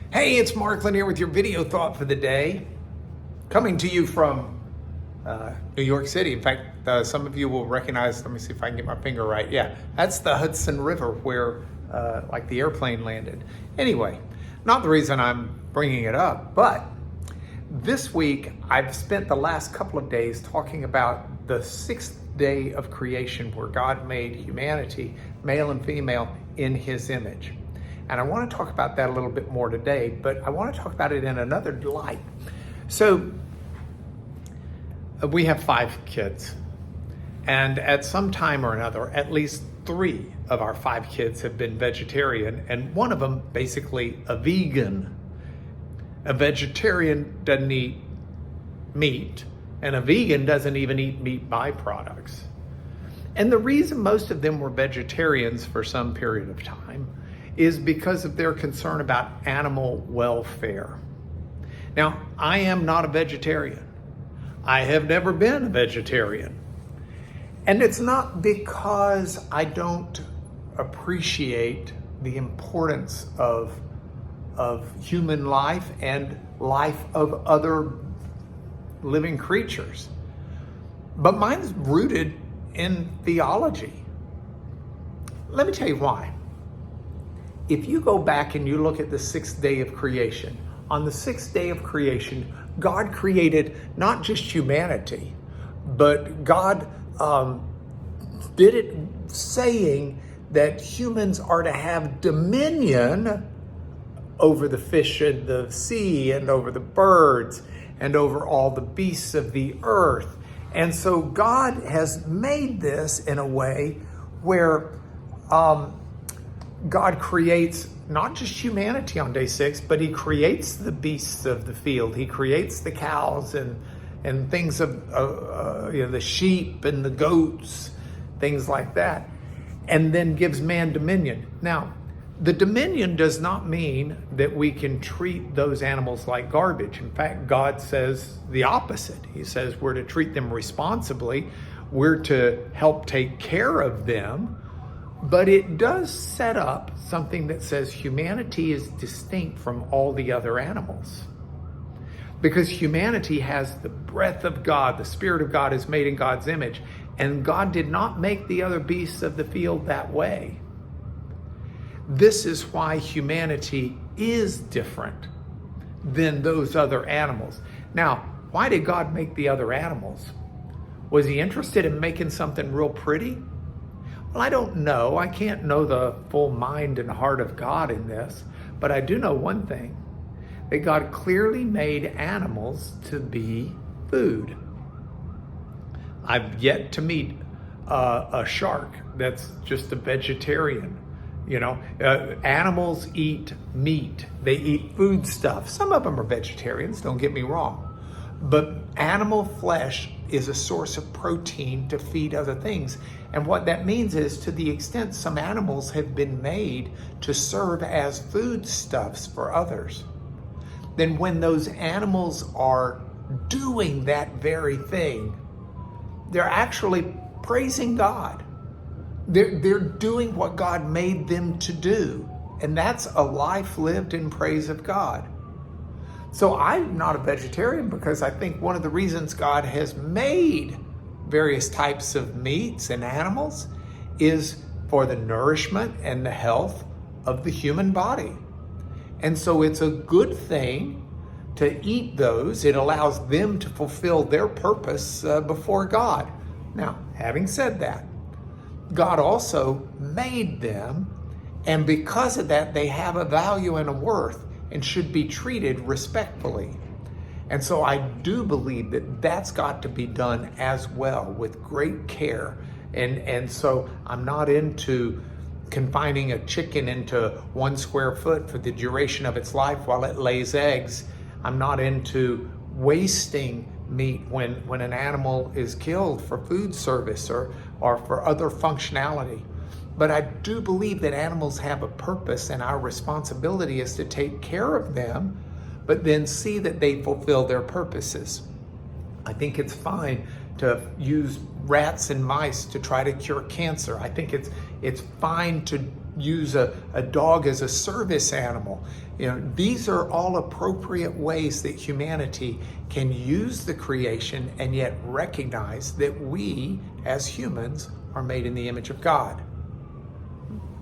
Hey, it's Marklin here with your video thought for the day. Coming to you from New York City. In fact, some of you will recognize, let me see if I can get my finger right. Yeah, that's the Hudson River where like the airplane landed. Anyway, not the reason I'm bringing it up, but this week I've spent the last couple of days talking about the sixth day of creation where God made humanity, male and female, in his image. And I want to talk about that a little bit more today, but I want to talk about it in another light. So we have 5 kids, and at some time or another, at least 3 of our 5 kids have been vegetarian, and one of them basically a vegan. A vegetarian doesn't eat meat, and a vegan doesn't even eat meat byproducts. And the reason most of them were vegetarians for some period of time is because of their concern about animal welfare. Now, I am not a vegetarian. I have never been a vegetarian. And it's not because I don't appreciate the importance of human life and life of other living creatures. But mine's rooted in theology. Let me tell you why. If you go back and you look at the 6th day of creation, on the 6th day of creation, God created not just humanity, but God did it saying that humans are to have dominion over the fish in the sea and over the birds and over all the beasts of the earth. And so God has made this in a way where God creates not just humanity on day 6, but he creates the beasts of the field. He creates the cows and things of the sheep and the goats, things like that, and then gives man dominion. Now, the dominion does not mean that we can treat those animals like garbage. In fact, God says the opposite. He says we're to treat them responsibly. We're to help take care of them. But it does set up something that says humanity is distinct from all the other animals. Because humanity has the breath of God, the Spirit of God is made in God's image, and God did not make the other beasts of the field that way. This is why humanity is different than those other animals. Now, why did God make the other animals? Was he interested in making something real pretty? Well, I don't know. I can't know the full mind and heart of God in this, but I do know one thing, that God clearly made animals to be food. I've yet to meet a shark that's just a vegetarian. You know, animals eat meat. They eat food stuff. Some of them are vegetarians, don't get me wrong. But animal flesh is a source of protein to feed other things. And what that means is, to the extent some animals have been made to serve as foodstuffs for others, then when those animals are doing that very thing, they're actually praising God. They're doing what God made them to do. And that's a life lived in praise of God. So I'm not a vegetarian because I think one of the reasons God has made various types of meats and animals is for the nourishment and the health of the human body. And so it's a good thing to eat those. It allows them to fulfill their purpose before God. Now, having said that, God also made them, and because of that, they have a value and a worth and should be treated respectfully. And so I do believe that that's got to be done as well with great care. And so I'm not into confining a chicken into 1 square foot for the duration of its life while it lays eggs. I'm not into wasting meat when an animal is killed for food service or for other functionality. But I do believe that animals have a purpose, and our responsibility is to take care of them, but then see that they fulfill their purposes. I think it's fine to use rats and mice to try to cure cancer. I think it's fine to use a dog as a service animal. You know, these are all appropriate ways that humanity can use the creation and yet recognize that we as humans are made in the image of God.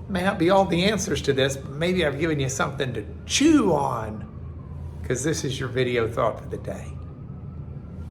May not be all the answers to this, but maybe I've given you something to chew on, because this is your video thought for the day.